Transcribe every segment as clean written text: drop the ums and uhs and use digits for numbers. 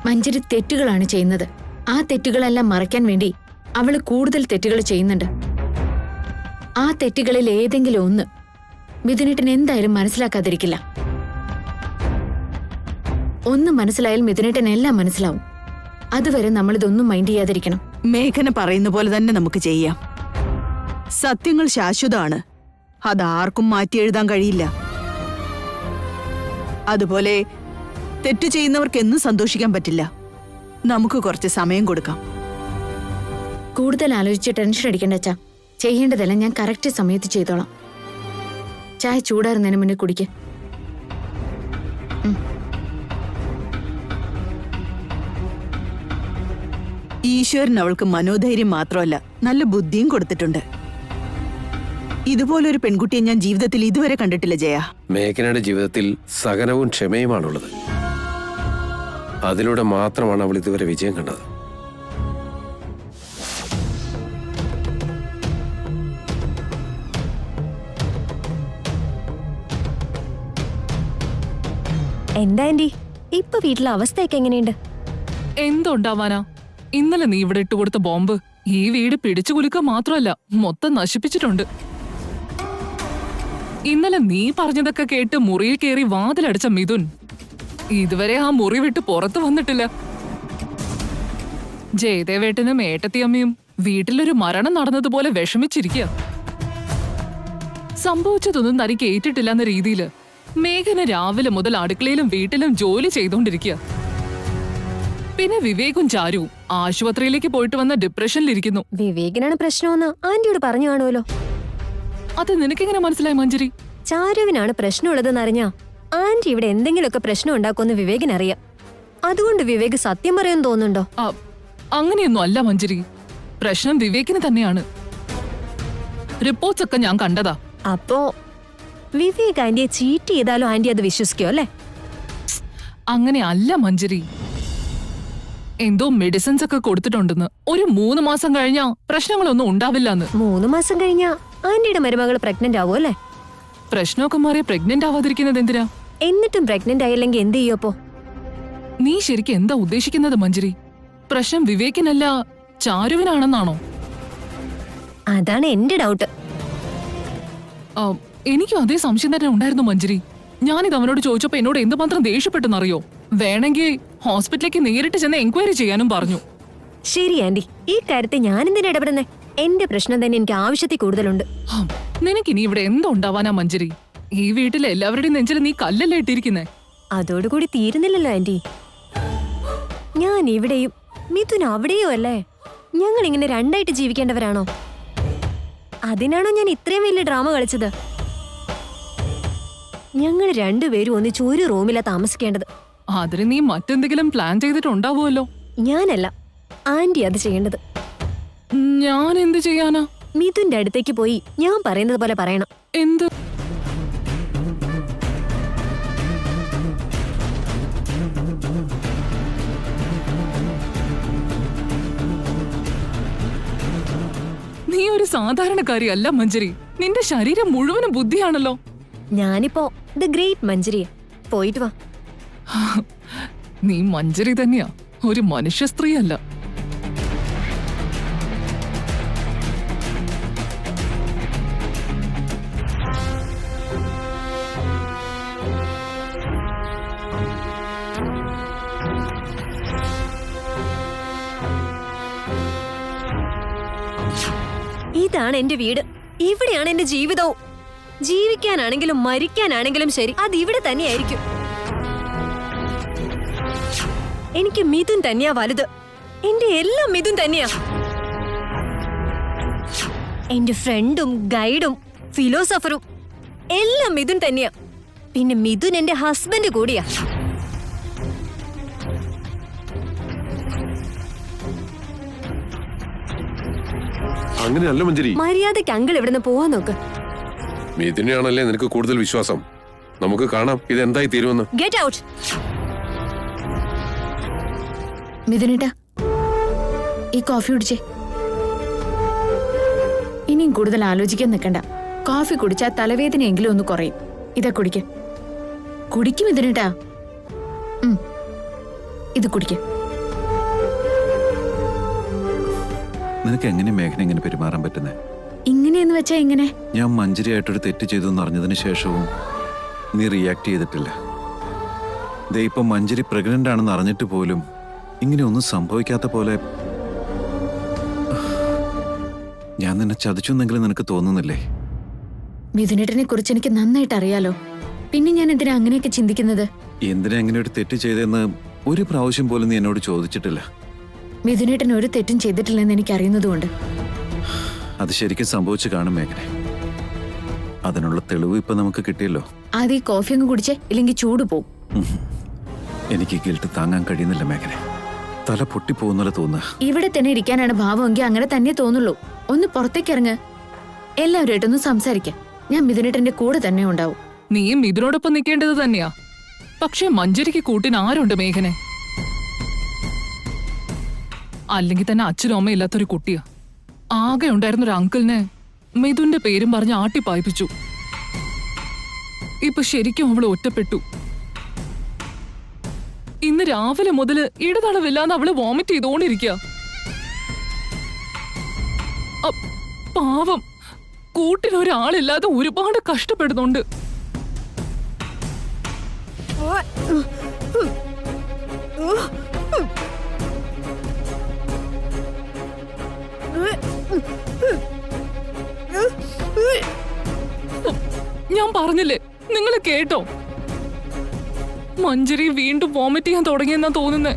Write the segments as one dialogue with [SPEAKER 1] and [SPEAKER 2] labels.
[SPEAKER 1] മഞ്ജരി തെറ്റുകളാണ് ചെയ്യുന്നത്. ആ തെറ്റുകളെല്ലാം മറയ്ക്കാൻ വേണ്ടി അവള് കൂടുതൽ തെറ്റുകൾ ചെയ്യുന്നുണ്ട്. ആ തെറ്റുകളിൽ ഏതെങ്കിലും ഒന്ന് മിഥുനേട്ടൻ എന്തായാലും മനസ്സിലാക്കാതിരിക്കില്ല. ഒന്ന് മനസ്സിലായാൽ മിഥുനേട്ടൻ എല്ലാം മനസ്സിലാവും. അതുവരെ നമ്മളിതൊന്നും മൈൻഡ് ചെയ്യാതിരിക്കണം.
[SPEAKER 2] മേഘന പറയുന്ന പോലെ തന്നെ നമുക്ക് ചെയ്യാം. സത്യങ്ങൾ ശാശ്വതമാണ്, അതാർക്കും മാറ്റി എഴുതാൻ കഴിയില്ല. അതുപോലെ തെറ്റു ചെയ്യുന്നവർക്ക് എന്നും സന്തോഷിക്കാൻ പറ്റില്ല. നമുക്ക് കുറച്ച് സമയം കൊടുക്കാം.
[SPEAKER 1] കൂടുതൽ ആലോചിച്ച് ടെൻഷൻ അടിക്കേണ്ട അച്ഛാ. ചെയ്യേണ്ടതെല്ലാം ഞാൻ കറക്റ്റ് സമയത്ത് ചെയ്തോളാം. ചായ ചൂടാറുന്നതിന് മുന്നേ കുടിക്ക.
[SPEAKER 2] ഈശ്വരൻ അവൾക്ക് മനോധൈര്യം മാത്രമല്ല, നല്ല ബുദ്ധിയും കൊടുത്തിട്ടുണ്ട്. ഇതുപോലൊരു പെൺകുട്ടിയെ ഞാൻ ജീവിതത്തിൽ ഇതുവരെ കണ്ടിട്ടില്ല ജയ.
[SPEAKER 3] മേഘനയുടെ ജീവിതത്തിൽ സഹനവും ക്ഷമയുമാണുള്ളത്. അതിലൂടെ മാത്രമാണ് അവൾ ഇതുവരെ വിജയം കണ്ടത്.
[SPEAKER 4] എന്താ ആന്റി, ഇപ്പൊ വീട്ടിലെ അവസ്ഥയൊക്കെ എങ്ങനെയുണ്ട്?
[SPEAKER 5] എന്തുണ്ടാവാനാ? ഇന്നലെ നീ ഇവിടെ ഇട്ടുകൊടുത്ത ബോംബ് ഈ വീട് പിടിച്ചു കുലുക്കുക മാത്രമല്ല, മൊത്തം നശിപ്പിച്ചിട്ടുണ്ട്. ഇന്നലെ നീ പറഞ്ഞതൊക്കെ കേട്ട് മുറിയിൽ കയറി വാതിലടച്ച മിഥുൻ ഇതുവരെ ആ മുറി വിട്ട് പുറത്തു വന്നിട്ടില്ല. ജയദേവേട്ടനും ഏട്ടത്തിയമ്മയും വീട്ടിലൊരു മരണം നടന്നതുപോലെ വിഷമിച്ചിരിക്കുക. സംഭവിച്ചതൊന്നും തനിക്ക് ഏറ്റിട്ടില്ലെന്ന രീതിയില് മേഘന രാവിലെ മുതൽ അടുക്കളയിലും വീട്ടിലും ജോലി ചെയ്തോണ്ടിരിക്കുക. പിന്നെ വിവേകും ചാരുവും ആശുപത്രിയിലേക്ക് പോയിട്ട് വന്ന ഡിപ്രഷനിലിരിക്കുന്നു.
[SPEAKER 4] വിവേകിനാണ് പ്രശ്നമെന്ന് ആന്റിയോട് പറഞ്ഞു കാണുമല്ലോ.
[SPEAKER 5] അത് നിനക്കെങ്ങനെ മനസ്സിലായി മഞ്ജരി?
[SPEAKER 4] ചാരുവിനാണ് പ്രശ്നമുള്ളതെന്ന് അറിഞ്ഞാ ആന്റി ഇവിടെ എന്തെങ്കിലുമൊക്കെ പ്രശ്നം ഉണ്ടാക്കുമെന്ന് വിവേകിനറിയാം. അതുകൊണ്ട് വിവേക് സത്യം പറയുമെന്ന് തോന്നുന്നുണ്ടോ?
[SPEAKER 5] അങ്ങനെയൊന്നും അല്ല മഞ്ജരി, പ്രശ്നം വിവേകിന് തന്നെയാണ്. റിപ്പോർട്ട്സ് ഒക്കെ ഞാൻ കണ്ടതാ.
[SPEAKER 4] അപ്പോ വിവേക് ആന്റിയെ ചീറ്റ് ചെയ്താലും ആന്റി അത് വിശ്വസിക്കോ അല്ലേ?
[SPEAKER 5] അങ്ങനെ അല്ല മഞ്ജരി, എന്തോ മെഡിസിൻസ് ഒക്കെ കൊടുത്തിട്ടുണ്ടെന്ന്. ഒരു 3 മാസം കഴിഞ്ഞാ പ്രശ്നങ്ങളൊന്നും ഉണ്ടാവില്ലെന്ന്.
[SPEAKER 4] 3 മാസം കഴിഞ്ഞാ ആന്റിയുടെ മരുമകൾ പ്രഗ്നന്റ് ആവോ അല്ലേ?
[SPEAKER 5] പ്രശ്നമൊക്കെ മാറിയ പ്രഗ്നന്റ് ആവാതിരിക്കുന്നത് എന്തിനാ?
[SPEAKER 4] എന്നിട്ടും പ്രഗ്നന്റ് ആയില്ലെങ്കിൽ എന്ത് ചെയ്യോപ്പോ?
[SPEAKER 5] നീ ശരിക്കും എന്താ ഉദ്ദേശിക്കുന്നത് മഞ്ജരി? പ്രശ്നം വിവേകിനല്ല ചാരുവിനാണെന്നാണോ?
[SPEAKER 4] അതാണ് എന്റെ ഡൗട്ട്.
[SPEAKER 5] എനിക്കും അതേ സംശയം തന്നെ ഉണ്ടായിരുന്നു മഞ്ജരി. ഞാനിത് അവനോട് ചോദിച്ചപ്പോ എന്നോട് എന്തുമാത്രം ദേഷ്യപ്പെട്ടെന്നറിയോ? വേണമെങ്കിൽ ഹോസ്പിറ്റലിലേക്ക് നേരിട്ട് ചെന്ന് എൻക്വയറി ചെയ്യാനും പറഞ്ഞു.
[SPEAKER 4] ശരി ആന്റി, ഈ കാര്യത്തെ ഞാൻ എന്തിനാ ഇടപെടുന്നേ? എന്റെ പ്രശ്നം തന്നെ എനിക്ക് ആവശ്യത്തിൽ കൂടുതലുണ്ട്.
[SPEAKER 5] നിനക്കിനി ഇവിടെ എന്തുണ്ടാവാനാ മഞ്ജരി? ഈ വീട്ടിലെ എല്ലാവരുടെയും നെഞ്ചിൽ നീ കല്ലല്ലേ ഇട്ടിരിക്കുന്നേ?
[SPEAKER 4] അതോടുകൂടി തീരുന്നില്ലല്ലോ ആന്റി. ഞാൻ ഇവിടെയും മിഥുൻ അവിടെയോ അല്ലേ? ഞങ്ങൾ ഇങ്ങനെ രണ്ടായിട്ട് ജീവിക്കേണ്ടവരാണോ? അതിനാണോ ഞാൻ ഇത്രയും വലിയ ഡ്രാമ കളിച്ചത്? ഞങ്ങൾ രണ്ടുപേരും ഒന്നിച്ച് ഒരു റൂമിലാ താമസിക്കേണ്ടത്.
[SPEAKER 5] അതിന് നീ മറ്റെന്തെങ്കിലും പ്ലാൻ ചെയ്തിട്ടുണ്ടാവുമല്ലോ.
[SPEAKER 4] ഞാനല്ല, ആന്റി അത് ചെയ്യേണ്ടത്.
[SPEAKER 5] ഞാൻ എന്ത് ചെയ്യാനാ?
[SPEAKER 4] മിഥുന്റെ അടുത്തേക്ക് പോയി ഞാൻ പറയുന്നത് പോലെ പറയണം.
[SPEAKER 5] എന്ത്? നീ ഒരു സാധാരണക്കാരിയല്ല മഞ്ജരി. നിന്റെ ശരീരം മുഴുവനും ബുദ്ധിയാണല്ലോ.
[SPEAKER 4] ഞാനിപ്പോ ദ ഗ്രേറ്റ് മഞ്ജരിയ. പോയിട്ട് വാ.
[SPEAKER 5] നീ മഞ്ജരി തന്നെയാ, ഒരു മനുഷ്യ സ്ത്രീയല്ല.
[SPEAKER 4] ഇതാണ് എന്റെ വീട്, ഇവിടെയാണ് എന്റെ ജീവിതവും. ജീവിക്കാനാണെങ്കിലും മരിക്കാനാണെങ്കിലും ശരി, അത് ഇവിടെ തന്നെയായിരിക്കും. എനിക്ക് മിഥുൻ തന്നെയാ വലുത്. എന്റെ എല്ലാം മിഥുൻ തന്നെയാ. എന്റെ ഫ്രണ്ടും ഗൈഡും ഫിലോസഫറും എല്ലാം മിഥുൻ തന്നെയാ. പിന്നെ മിഥുൻ എന്റെ ഹസ്ബൻഡ് കൂടിയാ.
[SPEAKER 3] അങ്ങനെയല്ല മഞ്ജരി.
[SPEAKER 4] മര്യാദയ്ക്ക് അങ്കിൾ ഇവിടുന്ന് പോവാൻ നോക്ക്.
[SPEAKER 3] മിഥുനെയാണല്ലേ നിനക്ക് കൂടുതൽ വിശ്വാസം. നമുക്ക് കാണാം ഇത് എന്തായി തീരുമെന്ന്.
[SPEAKER 4] Get out.
[SPEAKER 1] മിഥുനേട്ടാ, ഈ കോഫി കുടിച്ചേ. ഇനിയും കൂടുതൽ ആലോചിക്കാൻ നിൽക്കണ്ട. കോഫി കുടിച്ചാൽ തലവേദനയെങ്കിലും ഒന്ന് കുറയും. ഇതാ കുടിക്കും മിഥുനേട്ടാ. ഇത് കുടിക്ക.
[SPEAKER 6] നിനക്ക് എങ്ങനെ മേഘന ഇങ്ങനെ പെരുമാറാൻ പറ്റുന്നേ?
[SPEAKER 1] ഇങ്ങനെയെന്ന് വെച്ചാ എങ്ങനെ?
[SPEAKER 6] ഞാൻ മഞ്ജരിയായിട്ടൊരു തെറ്റ് ചെയ്തു എന്നറിഞ്ഞതിന് ശേഷവും നീ റിയാക്ട് ചെയ്തിട്ടില്ല. ദേ ഇപ്പൊ മഞ്ജരി പ്രഗ്നന്റ് ആണെന്ന് അറിഞ്ഞിട്ട് പോലും ഇങ്ങനെ ഒന്നും സംഭവിക്കാത്ത പോലെ. ഞാൻ നിന്നെ ചതിച്ചു എന്നെങ്കിലും നിനക്ക് തോന്നുന്നില്ലേ?
[SPEAKER 1] മിഥുനേട്ടനെ കുറിച്ച് എനിക്ക് നന്നായിട്ട് അറിയാലോ. പിന്നെ ഞാൻ എന്തിനാ അങ്ങനെയൊക്കെ ചിന്തിക്കുന്നത്?
[SPEAKER 6] എന്തിനാ അങ്ങനെ ഒരു തെറ്റ് ചെയ്തെന്ന് ഒരു പ്രാവശ്യം പോലും നീ എന്നോട് ചോദിച്ചിട്ടില്ല.
[SPEAKER 1] മിഥുനേട്ടൻ ഒരു തെറ്റും ചെയ്തിട്ടില്ലെന്ന് എനിക്ക് അറിയുന്നതുകൊണ്ട്.
[SPEAKER 6] അത് ശരിക്കും സംഭവിച്ചു കാണും മേഘനെ. അതിനുള്ള തെളിവ് ഇപ്പൊ നമുക്ക് കിട്ടിയല്ലോ.
[SPEAKER 1] ആദ്യം ഈ കോഫി അങ്ങ് കുടിച്ചേ, ഇല്ലെങ്കിൽ ചൂട് പോവും.
[SPEAKER 6] എനിക്ക് ഗിൽട്ട് താങ്ങാൻ കഴിയുന്നില്ല മേഘനെ. തല പൊട്ടിപ്പോകുന്നല്ല തോന്നുക.
[SPEAKER 1] ഇവിടെ തന്നെ ഇരിക്കാനാണ് ഭാവമെങ്കിൽ അങ്ങനെ തന്നെ തോന്നുള്ളൂ. ഒന്ന് പുറത്തേക്ക് ഇറങ്ങ്, എല്ലാവരുമായിട്ടൊന്ന് സംസാരിക്കാം. ഞാൻ മിഥുനേട്ടന്റെ കൂടെ തന്നെ ഉണ്ടാവും.
[SPEAKER 5] നീയും ഇതിനോടൊപ്പം നിൽക്കേണ്ടത് തന്നെയാ. പക്ഷെ മഞ്ജരിക്ക് കൂട്ടിന് ആരുണ്ട് മേഘനെ? അല്ലെങ്കിൽ തന്നെ അച്ഛനും അമ്മയും ഇല്ലാത്തൊരു കുട്ടിയാ. ആകെ ഉണ്ടായിരുന്നൊരു അങ്കിളിനെ മിഥുന്റെ പേരും പറഞ്ഞ് ആട്ടിപ്പായിപ്പിച്ചു. ഇപ്പൊ ശരിക്കും അവള് ഒറ്റപ്പെട്ടു. ഇന്ന് രാവിലെ മുതല് ഇടതളവില്ലാന്ന് അവള് വോമിറ്റ് ചെയ്തോണ്ടിരിക്കുക. പാവം, കൂട്ടിനൊരാളില്ലാതെ ഒരുപാട് കഷ്ടപ്പെടുന്നുണ്ട്. ഞാൻ പറഞ്ഞില്ലേ, നിങ്ങൾ കേട്ടോ? മഞ്ജരി വീണ്ടും വോമിറ്റ് ചെയ്യാൻ തുടങ്ങിയെന്നാ തോന്നുന്നേ.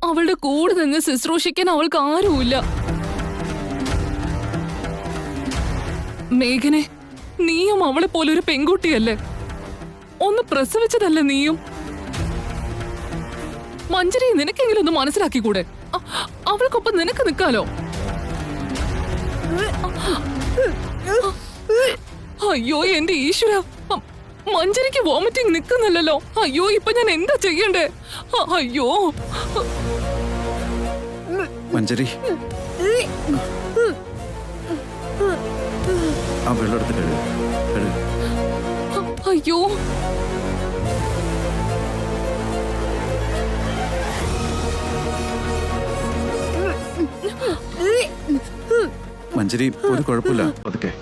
[SPEAKER 5] അവളുടെ കൂടെ നിന്ന് ശുശ്രൂഷിക്കാൻ അവൾക്ക് ആരുമില്ല. മേഘനെ, നീയും അവളെ പോലെ ഒരു പെൺകുട്ടിയല്ലേ? ഒന്ന് പ്രസവിച്ചതല്ലേ നീയും? മഞ്ജരി, നിനക്കെങ്കിലും ഒന്ന് മനസ്സിലാക്കിക്കൂടെ? അവൾക്കൊപ്പം നിനക്ക് നിൽക്കാലോ. അയ്യോ എന്റെ ഈശ്വര, മഞ്ജരിക്ക് വോമിറ്റിംഗ് നിൽക്കുന്നില്ലല്ലോ. അയ്യോ, ഇപ്പൊ ഞാൻ എന്താ ചെയ്യണ്ടേ? അയ്യോ
[SPEAKER 6] മഞ്ജരി, ആ വെള്ളം എടുത്ത് കഴുകുക.
[SPEAKER 5] അയ്യോ,
[SPEAKER 6] മഞ്ജരി, ഒരു കുഴപ്പമില്ല. അതൊക്കെ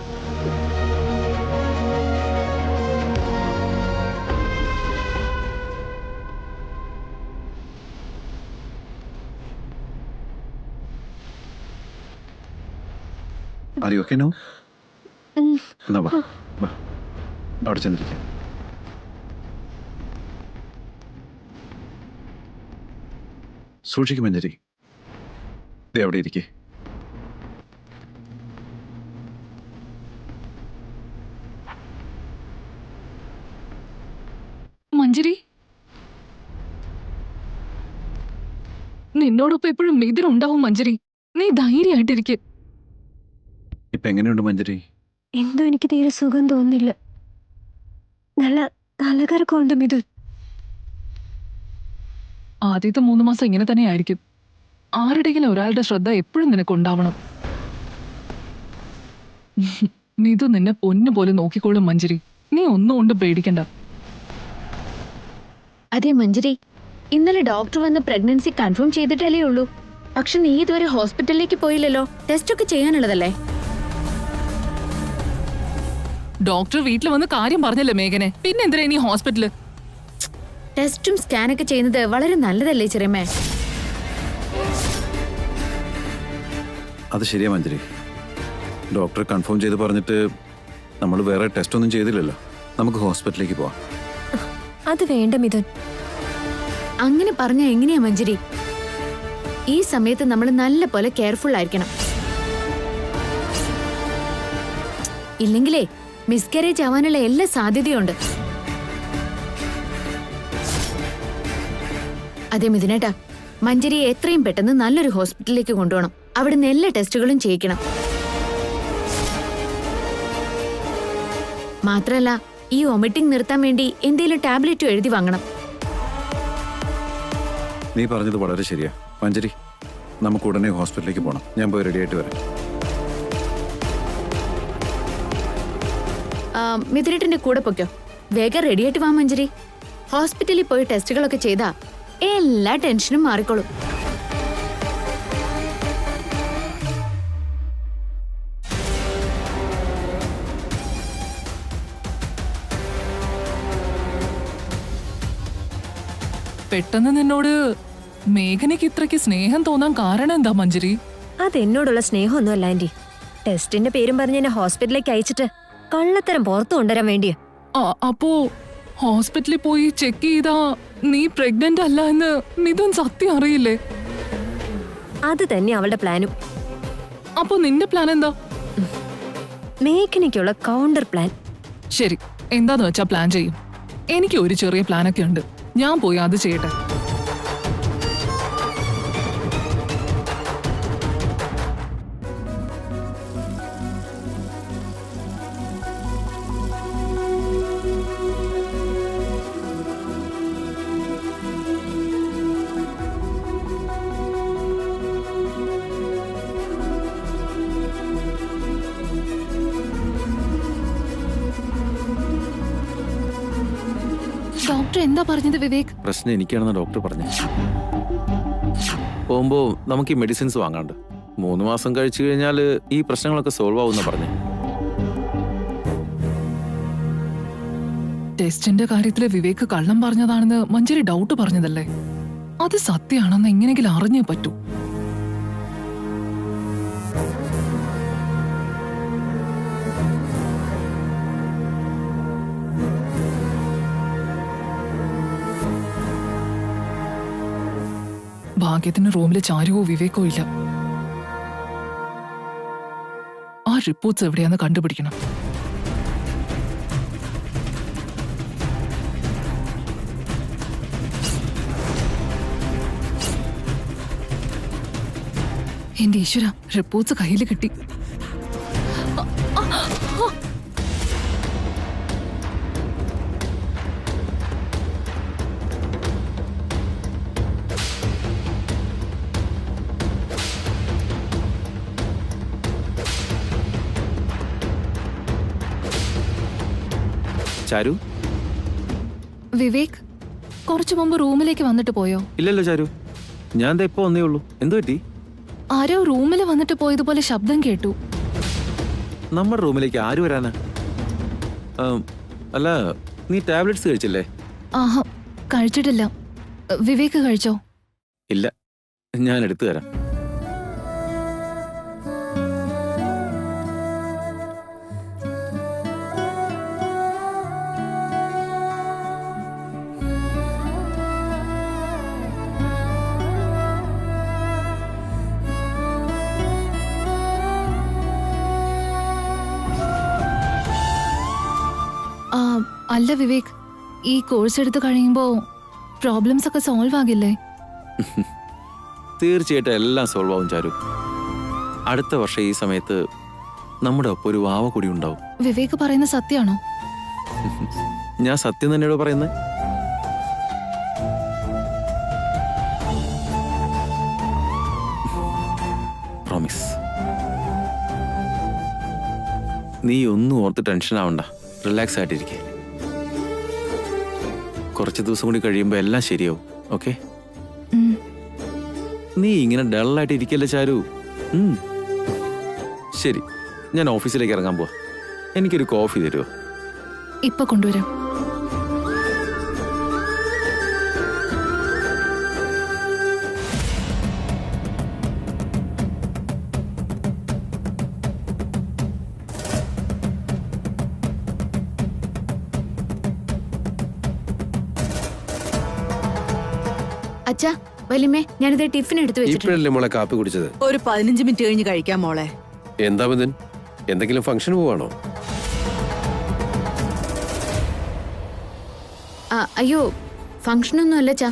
[SPEAKER 6] അറിയൊക്കെ നോ. എന്നാ വാ, വാ, അവിടെ ചെന്നിരിക്കാം. സൂക്ഷിക്കും മഞ്ജരി. ദേ അവിടെ ഇരിക്കേ.
[SPEAKER 5] മഞ്ജരി, നിന്നോടൊപ്പം എപ്പോഴും മിഥുനുണ്ടാവും മഞ്ജരി. നീ ധൈര്യമായിട്ടിരിക്കെ.
[SPEAKER 6] ഇപ്പൊ എങ്ങനെയുണ്ട് മഞ്ജരി?
[SPEAKER 4] എന്തോ എനിക്ക് തീരെ സുഖം തോന്നുന്നില്ല. നല്ല തലകറക്കമുണ്ട് മിഥുൻ.
[SPEAKER 5] ആദ്യത്തെ 3 മാസം ഇങ്ങനെ തന്നെ ആയിരിക്കും. ആരുടെയെങ്കിലും ഒരാളുടെ ശ്രദ്ധ എപ്പോഴും നിനക്കുണ്ടാവണം. മിഥു നിന്നെ പൊന്നുപോലെ നോക്കിക്കോളും മഞ്ജരി. നീ ഒന്നും കൊണ്ട് പേടിക്കണ്ട.
[SPEAKER 1] അതെ മഞ്ജരി, ഇന്നലെ ഡോക്ടർ വന്ന് പ്രഗ്നൻസി കൺഫേം ചെയ്തിട്ടല്ലേ ഉള്ളൂ. പക്ഷെ നീ ഇതുവരെ ഹോസ്പിറ്റലിലേക്ക് പോയില്ലല്ലോ. ടെസ്റ്റ് ഒക്കെ ചെയ്യാനുള്ളതല്ലേ?
[SPEAKER 5] ഡോക്ടർ വീട്ടിൽ വന്ന് കാര്യം പറഞ്ഞല്ലേ മേഘനെ? പിന്നെ എന്തിനാ ഇനി ഹോസ്പിറ്റല്?
[SPEAKER 1] ടെസ്റ്റും സ്കാനൊക്കെ ചെയ്യുന്നത് വളരെ നല്ലതല്ലേ ചെറിയമ്മേ?
[SPEAKER 6] അത് ശരിയാ മഞ്ജരി. ഡോക്ടർ കൺഫേം ചെയ്ത് പറഞ്ഞിട്ട് നമ്മൾ വേറെ ടെസ്റ്റ് ഒന്നും ചെയ്തില്ലല്ലോ. നമുക്ക് ഹോസ്പിറ്റലിലേക്ക് പോവാം.
[SPEAKER 4] അത് വേണ്ട മിഥുൻ.
[SPEAKER 1] അങ്ങനെ പറഞ്ഞാ എങ്ങനെയാ മഞ്ജരി? ഈ സമയത്ത് നമ്മൾ നല്ല പോലെ കെയർഫുൾ ആയിരിക്കണം. ഇല്ലെങ്കിലേ മിസ്കാരേജ് ആവാനുള്ള എല്ലാ സാധ്യതയുണ്ട്. അതെ മിഥുനേട്ടാ, മഞ്ജരിയെ എത്രയും പെട്ടെന്ന് നല്ലൊരു ഹോസ്പിറ്റലിലേക്ക് കൊണ്ടുപോകണം. അവിടുന്ന് എല്ലാ ടെസ്റ്റുകളും ചെയ്യിക്കണം. മാത്രല്ല, ഈ വൊമിറ്റിംഗ് നിർത്താൻ വേണ്ടി എന്തെങ്കിലും ടാബ്ലറ്റും എഴുതി വാങ്ങണം.
[SPEAKER 6] നീ പറഞ്ഞത് വളരെ ശരിയാ മഞ്ജരി. നമുക്ക് ഉടനെ ഹോസ്പിറ്റലിലേക്ക് പോകണം. ഞാൻ പോയി റെഡി ആയിട്ട് വരാം.
[SPEAKER 1] മിഥുനേട്ടന്റെ കൂടെ പൊയ്ക്കോ. വേഗം റെഡിയായിട്ട് വാ മഞ്ജരി. ഹോസ്പിറ്റലിൽ പോയി ടെസ്റ്റുകളൊക്കെ ചെയ്താ എല്ലാ ടെൻഷനും മാറിക്കോളും.
[SPEAKER 5] പെട്ടെന്ന് നിന്നോട് മേഘനയ്ക്ക് ഇത്രയ്ക്ക് സ്നേഹം തോന്നാൻ കാരണം എന്താ മഞ്ജരി?
[SPEAKER 4] അതെന്നോടുള്ള സ്നേഹമൊന്നുമല്ല ആന്റി. ടെസ്റ്റിന്റെ പേരും പറഞ്ഞ് എന്നെ ഹോസ്പിറ്റലിലേക്ക് അയച്ചിട്ട് കള്ളത്തരം പുറത്തു കൊണ്ടുവരാൻ വേണ്ടിയാ.
[SPEAKER 5] അപ്പോ ഹോസ്പിറ്റലിൽ പോയി ചെക്ക് ചെയ്താ നീ പ്രഗ്നന്റ് അല്ല എന്ന് മിഥുൻ സത്യം അറിയില്ലേ?
[SPEAKER 4] അത് തന്നെ അവളുടെ പ്ലാനും.
[SPEAKER 5] അപ്പൊ നിന്റെ പ്ലാൻ എന്താ?
[SPEAKER 4] മേഘനയ്ക്കുള്ള കൗണ്ടർ പ്ലാൻ.
[SPEAKER 5] ശരി, എന്താന്ന് വെച്ചാ പ്ലാൻ ചെയ്യും. എനിക്ക് ഒരു ചെറിയ പ്ലാനൊക്കെ ഉണ്ട്. ഞാൻ പോയി അത് ചെയ്യട്ടെ. ഡോക്ടർ എന്താ പറഞ്ഞത് വിവേക്?
[SPEAKER 7] പ്രശ്നം എനിക്കാണെന്ന് ഡോക്ടർ പറഞ്ഞു. പോകുമ്പോ നമുക്ക് ഈ മെഡിസിൻസ് വാങ്ങാണ്ട് 3 മാസം കഴിച്ചു കഴിഞ്ഞാൽ ഈ പ്രശ്നങ്ങളൊക്കെ സോൾവ് ആവുന്ന പറഞ്ഞു.
[SPEAKER 5] ടെസ്റ്റിന്റെ കാര്യത്തില് വിവേക് കള്ളം പറഞ്ഞതാണെന്ന് മഞ്ജരി ഡൗട്ട് പറഞ്ഞതല്ലേ? അത് സത്യമാണെന്ന് എങ്ങനെയെങ്കിലും അറിഞ്ഞേ പറ്റൂ. ഭാഗ്യത്തിന് റൂമില് ചാരുവോ വിവേകോ ഇല്ല. ആ റിപ്പോർട്ട്സ് എവിടെയാന്ന് കണ്ടുപിടിക്കണം. എന്റെ ഈശ്വര, റിപ്പോർട്ട്സ് കയ്യിൽ കിട്ടി.
[SPEAKER 7] ചാരു,
[SPEAKER 5] വിവേക് കുറച്ചു മുമ്പ് റൂമിലേക്ക് വന്നിട്ട് പോയോ?
[SPEAKER 7] ഇല്ലല്ലോ ചാരു, ഞാൻ ദേ ഇപ്പൊ വന്നേ ഉള്ളൂ. എന്തു പറ്റി?
[SPEAKER 5] ആരോ റൂമിൽ വന്നിട്ട് പോയതുപോലെ ശബ്ദം കേട്ടു.
[SPEAKER 7] നമ്മുടെ റൂമിലേക്ക് ആര് വരാനാ? അല്ല, നീ ടാബ്ലറ്റ്സ് കഴിച്ചില്ലേ?
[SPEAKER 5] ആഹാ, കഴിച്ചിട്ടില്ല. വിവേക് കഴിച്ചോ?
[SPEAKER 7] ഇല്ല, ഞാൻ എടുത്തു തരാം.
[SPEAKER 5] അല്ല വിവേക്, ഈ കോഴ്സ് എടുത്ത് കഴിയുമ്പോ പ്രോബ്ലംസ് ഒക്കെ സോൾവ് ആകില്ലേ?
[SPEAKER 7] തീർച്ചയായിട്ടും എല്ലാം സോൾവ് ആവും ചാരു. അടുത്ത വർഷം ഈ സമയത്ത് നമ്മുടെ ഒപ്പം ഒരു വാവ കൂടി ഉണ്ടാവും.
[SPEAKER 5] വിവേക് പറയുന്ന സത്യമാണോ?
[SPEAKER 7] ഞാൻ സത്യം തന്നെയോട് പറയുന്നത്. പ്രോമിസ്. നീ ഒന്നും ഓർത്ത് ടെൻഷൻ ആവണ്ട, റിലാക്സ് ആയിട്ടിരിക്കെ. കുറച്ച് ദിവസം കൂടി കഴിയുമ്പോൾ എല്ലാം ശരിയാവും. ഓക്കെ? നീ ഇങ്ങനെ ഡള്ളായിട്ട് ഇരിക്കല്ലേ ചാരു. ശരി, ഞാൻ ഓഫീസിലേക്ക് ഇറങ്ങാൻ പോവാ. എനിക്കൊരു കോഫി തരുമോ?
[SPEAKER 5] ഇപ്പൊ കൊണ്ടുവരാം.
[SPEAKER 1] അച്ഛാ, വലിയമ്മേ, ഞാനിത് ടിഫിൻ എടുത്തു വെച്ചിട്ടുണ്ട്.
[SPEAKER 3] ഇപ്പോഴല്ലേ മോളെ കാപ്പി കുടിച്ചത്?
[SPEAKER 2] ഒരു 15 മിനിറ്റ് കഴിഞ്ഞ് കഴിക്കാം മോളെ.
[SPEAKER 3] എന്താ മിഥുൻ, എന്തെങ്കിലും ഫംഗ്ഷൻ പോവാണോ?
[SPEAKER 1] അയ്യോ, ഫംഗ്ഷനൊന്നും അല്ല അച്ഛാ.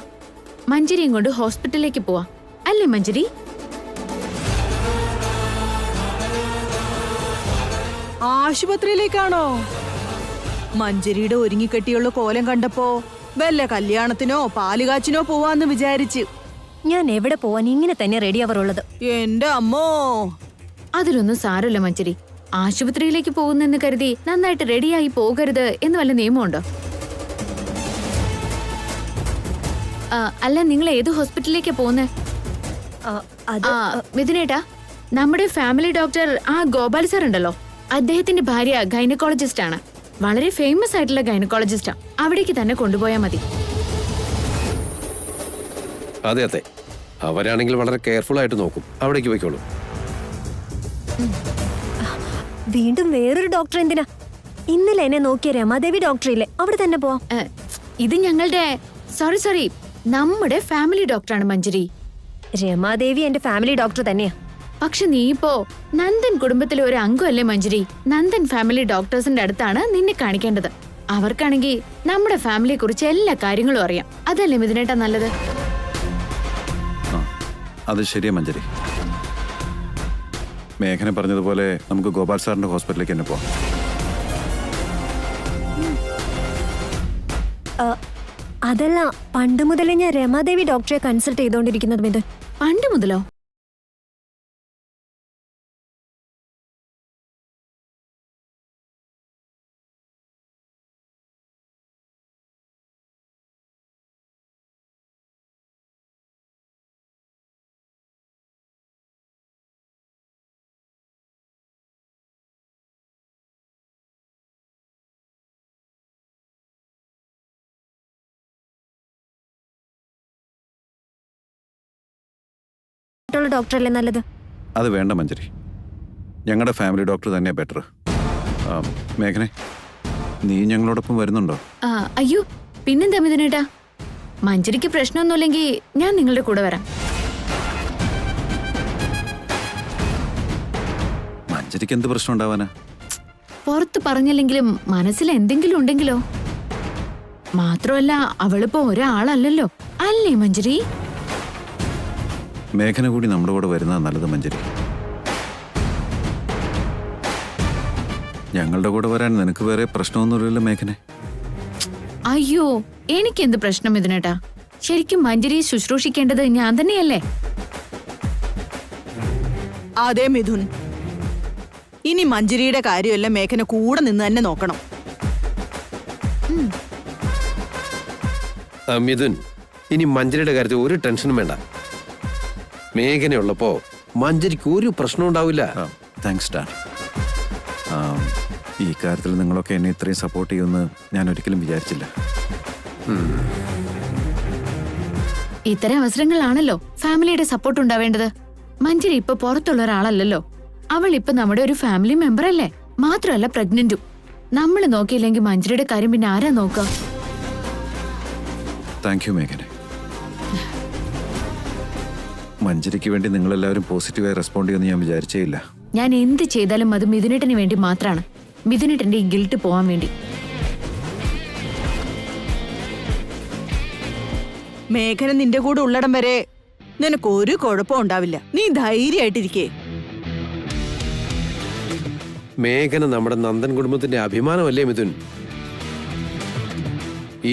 [SPEAKER 1] മഞ്ജരിയും കൊണ്ട് ഹോസ്പിറ്റലിലേക്ക് പോവാ. അല്ലേ മഞ്ജരി?
[SPEAKER 2] ആശുപത്രിയിലേക്കാണോ? മഞ്ജരിയുടെ ഒരുങ്ങിക്കെട്ടിയുള്ള കോലം കണ്ടപ്പോ വല്ല കല്യാണത്തിനോ പാലുകാച്ചിനോ പോവാന്ന് വിചാരിച്ച്.
[SPEAKER 4] ഞാൻ എവിടെ പോവാൻ ഇങ്ങനെ തന്നെ റെഡി ആവാറുള്ളത്.
[SPEAKER 2] എന്റെ അമ്മോ,
[SPEAKER 1] അതിലൊന്നും സാരമില്ല മഞ്ജരി. ആശുപത്രിയിലേക്ക് പോകുന്നെന്ന് കരുതി നന്നായിട്ട് റെഡിയായി പോകരുത് എന്ന് വല്ല നിയമമുണ്ടോ? അല്ല നിങ്ങൾ ഏത് ഹോസ്പിറ്റലിലേക്കാ പോകുന്നേ?
[SPEAKER 4] ആ, അത്
[SPEAKER 1] മിഥുനേട്ടാ, നമ്മുടെ ഫാമിലി ഡോക്ടർ ആ ഗോപാൽ സാർ ഉണ്ടല്ലോ, അദ്ദേഹത്തിന്റെ ഭാര്യ ഗൈനക്കോളജിസ്റ്റ് ആണ്. വളരെ ഫേമസ് ആയിട്ടുള്ള ഗൈനക്കോളജിസ്റ്റാ. അവിടേക്ക് തന്നെ കൊണ്ടുപോയാൽ മതി.
[SPEAKER 3] അതെ അതെ, അവരാണെങ്കിൽ വളരെ കെയർഫുൾ ആയിട്ട് നോക്കും. അവിടേക്ക് പോയിക്കോളൂ.
[SPEAKER 4] വീണ്ടും വേറൊരു ഡോക്ടർ എന്തിനാ? ഇന്നലെ എന്നെ നോക്കിയ രമാദേവി ഡോക്ടർ ഇല്ലേ, അവിടെ തന്നെ പോവാം.
[SPEAKER 1] ഇത് ഞങ്ങളുടെ സോറി നമ്മുടെ ഫാമിലി ഡോക്ടറാണ് മഞ്ജരി.
[SPEAKER 4] രമാദേവി എന്റെ ഫാമിലി ഡോക്ടർ തന്നെയാ.
[SPEAKER 1] പക്ഷെ നീ ഇപ്പോ നന്ദൻ കുടുംബത്തിലെ ഒരു അംഗമല്ലേ മഞ്ജരി? നന്ദൻ ഫാമിലി ഡോക്ടേഴ്സിന്റെ അടുത്താണ് നിന്നെ കാണിക്കേണ്ടത്. അവർക്കാണെങ്കിൽ നമ്മുടെ ഫാമിലിയെ കുറിച്ച് എല്ലാ കാര്യങ്ങളും അറിയാം. അതല്ലേ മിഥുനേട്ടാ നല്ലത്?
[SPEAKER 6] ആ അത് ശരിയാ മഞ്ജരി. മേഘന പറഞ്ഞതുപോലെ നമുക്ക് ഗോപാൽ സാറിന്റെ ഹോസ്പിറ്റലിലേക്ക് തന്നെ പോവാം.
[SPEAKER 4] അതല്ല, പണ്ട് മുതലേ ഞാൻ രമാദേവി ഡോക്ടറെ കൺസൾട്ട് ചെയ്തോണ്ടിരിക്കുന്നത് മിഥുൻ.
[SPEAKER 1] പണ്ട് മുതലോ?
[SPEAKER 4] ഡോക്ടറല്ലേ നല്ലത്?
[SPEAKER 6] അത് വേണ്ട മഞ്ജരി, ഞങ്ങളുടെ ഫാമിലി ഡോക്ടർ തന്നെയാ ബെറ്റർ. മേഘനെ, നീ ഞങ്ങളോടൊപ്പം വരുന്നുണ്ടോ?
[SPEAKER 1] അയ്യോ പിന്നെന്താ മിഥുനേട്ടാ, മഞ്ജരിക്ക് പ്രശ്നമൊന്നുമില്ലെങ്കിൽ ഞാൻ നിങ്ങളുടെ കൂടെ വരാം.
[SPEAKER 6] മഞ്ജരിക്ക് എന്ത് പ്രശ്നം ഉണ്ടാവാനാ?
[SPEAKER 1] പുറത്ത് പറഞ്ഞില്ലെങ്കിലും മനസ്സിൽ എന്തെങ്കിലും ഉണ്ടെങ്കിലോ? മാത്രമല്ല അവളിപ്പോ ഒരാളല്ലല്ലോ, അല്ലേ മഞ്ജരി?
[SPEAKER 6] മേഘന കൂടി നമ്മുടെ കൂടെ വരുന്നത് നല്ലത് മഞ്ജരി. ഞങ്ങളുടെ കൂടെ വരാൻ നിനക്ക് വേറെ പ്രശ്നമൊന്നുമില്ലല്ലോ മേഘനെ?
[SPEAKER 1] അയ്യോ എനിക്കെന്ത് പ്രശ്നം ഇതിനേട്ടാ? ശരിക്കും മഞ്ജരിയെ ശുശ്രൂഷിക്കേണ്ടത് ഞാൻ തന്നെയല്ലേ?
[SPEAKER 2] അതെ മിഥുൻ, ഇനി മഞ്ജരിയുടെ കാര്യമല്ല, മേഘന കൂടെ നിന്ന് തന്നെ നോക്കണം.
[SPEAKER 3] മിഥുൻ, ഇനി മഞ്ജരിയുടെ കാര്യത്തിൽ ഒരു ടെൻഷനും വേണ്ട. മേഘനയുള്ളപ്പോ മഞ്ജരിക്ക് ഒരു പ്രശ്നം ഉണ്ടാവില്ല.
[SPEAKER 6] Thanks dad. ഈ കാര്യത്തിൽ നിങ്ങളൊക്കെ എന്നെ ഇത്രയും സപ്പോർട്ട് ചെയ്യുമെന്ന് ഞാൻ ഒരിക്കലും വിചാരിച്ചില്ല.
[SPEAKER 1] ഇത്തരം അവസരങ്ങളിലാണല്ലോ ഫാമിലിയുടെ സപ്പോർട്ട് ഉണ്ടാവേണ്ടത്. മഞ്ജരി ഇപ്പൊ പുറത്തുള്ള ഒരാളല്ലല്ലോ, അവൾ ഇപ്പൊ നമ്മുടെ ഒരു ഫാമിലി മെമ്പർ അല്ലേ? മാത്രമല്ല പ്രഗ്നന്റും. നമ്മൾ നോക്കിയില്ലെങ്കിൽ മഞ്ജരിയുടെ കാര്യം പിന്നെ ആരാ നോക്കുക?
[SPEAKER 6] Thank you മേഘനെ. മഞ്ജരിക്ക് വേണ്ടി നിങ്ങളെല്ലാവരും പോസിറ്റീവായി റെസ്പോണ്ട് ചെയ്യുമെന്ന് ഞാൻ വിചാരിച്ചേ ഇല്ല.
[SPEAKER 1] ഞാൻ എന്ത് ചെയ്താലും അത് മിഥുനേട്ടന് വേണ്ടി മാത്രമാണ്. മിഥുനേട്ടന്റെ ഈ ഗിൽട്ട് പോവാൻ വേണ്ടി.
[SPEAKER 2] മേഘന നിന്റെ കൂടെ ഉള്ളടം വരെ നിനക്കൊരു കുഴപ്പം ഉണ്ടാവില്ല. നീ ധൈര്യമായിട്ടിരിക്കേ.
[SPEAKER 3] മേഘന നമ്മുടെ നന്ദൻ കുടുംബത്തിന്റെ അഭിമാനമല്ലേ മിഥുൻ?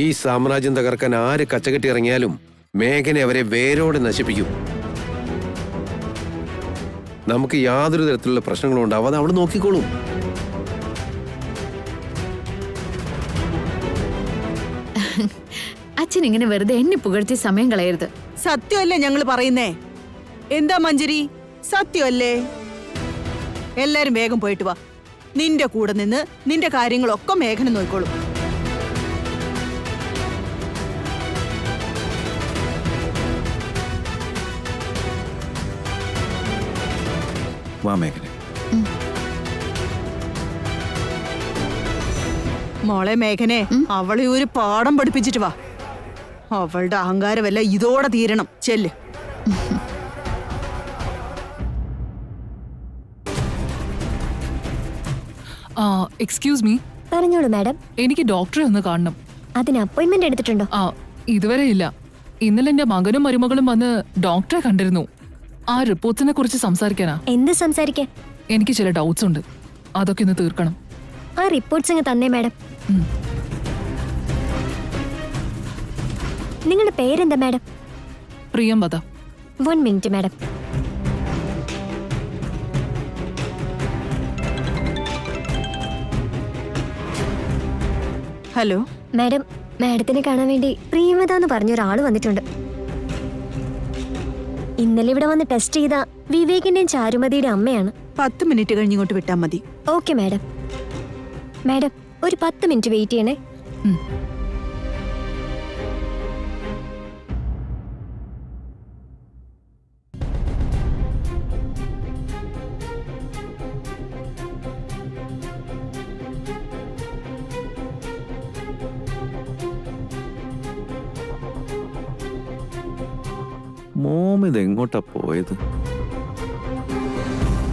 [SPEAKER 3] ഈ സാമ്രാജ്യം തകർക്കാൻ ആര് കച്ചകെട്ടി ഇറങ്ങിയാലും മേഘനെ അവരെ വേരോടെ നശിപ്പിക്കും. നമുക്ക് യാതൊരു തരത്തിലുള്ള പ്രശ്നങ്ങളും ഉണ്ടാവാതെ അവൾ നോക്കിക്കോളും.
[SPEAKER 1] അച്ഛൻ ഇങ്ങനെ വെറുതെ എന്നെ പുകഴ്ത്തി സമയം കളയരുത്.
[SPEAKER 2] സത്യമല്ലേ ഞങ്ങൾ പറയുന്നേ? എന്താ മഞ്ജരി, സത്യമല്ലേ? എല്ലാരും വേഗം പോയിട്ട് വാ. നിന്റെ കൂടെ നിന്ന് നിന്റെ കാര്യങ്ങളൊക്കെ മേഘന നോക്കിക്കോളും.
[SPEAKER 6] വാ മേഘനെ.
[SPEAKER 2] മോളെ മേഘനെ, അവളെ ഒരു പാഠം പഠിപ്പിച്ചിട്ട് വാ. അവളുടെ അഹങ്കാരമല്ല ഇതോടെ തീരണം. ചെല്ല്.
[SPEAKER 5] Excuse me.
[SPEAKER 4] പറഞ്ഞോളൂ മാഡം.
[SPEAKER 5] എനിക്ക് ഡോക്ടറെ ഒന്ന് കാണണം.
[SPEAKER 4] അതിന് അപ്പോയിന്റ്മെന്റ് എടുത്തിട്ടുണ്ടോ?
[SPEAKER 5] ഇതുവരെ ഇല്ല. ഇന്നലെ എന്റെ മകനും മരുമകളും വന്ന് ഡോക്ടറെ കണ്ടിരുന്നു. ആ റിപ്പോർട്ട്സിനെ കുറിച്ച് സംസാരിക്കാനാ.
[SPEAKER 4] എന്ത് സംസാരിക്കാൻ?
[SPEAKER 5] എനിക്ക് ചില ഡൗട്ട്സ് ഉണ്ട്, അതൊക്കെ ഒന്ന് തീർക്കണം.
[SPEAKER 4] ആ റിപ്പോർട്ട്സ് അങ്ങ് തന്നേ മാഡം. നിങ്ങളുടെ പേരെന്താ madam?
[SPEAKER 5] Priyamvada.
[SPEAKER 4] 1 minute madam.
[SPEAKER 2] Hello
[SPEAKER 4] madam, മാഡത്തിനെ കാണാൻ വേണ്ടി പ്രിയമത എന്ന് പറഞ്ഞ ഒരാള് വന്നിട്ടുണ്ട്. ഇന്നലെ ഇവിടെ വന്ന് ടെസ്റ്റ് ചെയ്ത വിവേകിന്റെയും ചാരുമതിയുടെ അമ്മയാണ്.
[SPEAKER 2] 10 മിനിറ്റ് കഴിഞ്ഞ് ഇങ്ങോട്ട് വിട്ടാ മതി.
[SPEAKER 4] Okay madam. മാഡം ഒരു 10 മിനിറ്റ് വെയിറ്റ് ചെയ്യണേ.
[SPEAKER 7] മോം ഇത് എങ്ങോട്ടാ പോയത്?